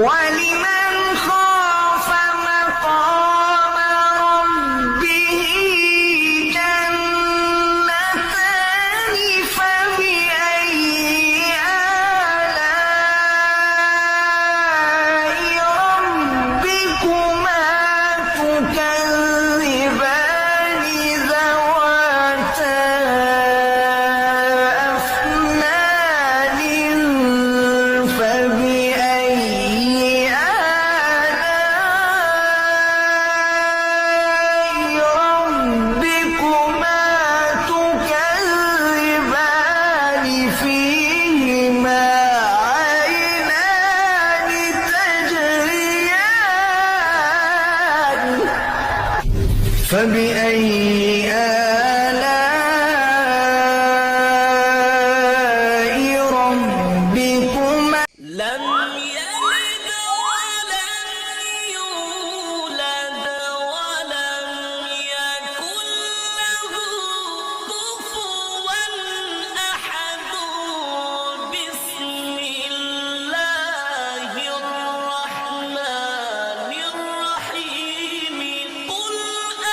ولمن خاف مقام ربه جنتان فبأي آلاء ربكما تكذبان ذواتا أفنان فبأي ربكما تكذبان فيهما عينان تجريان فبأي آلاء ربكما لم يلد ولم يولد ولم يكن له كفوا أحد بسم الله الرحمن الرحيم قل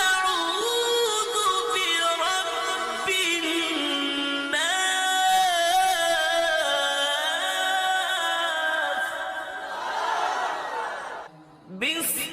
أعوذ برب الناس بسم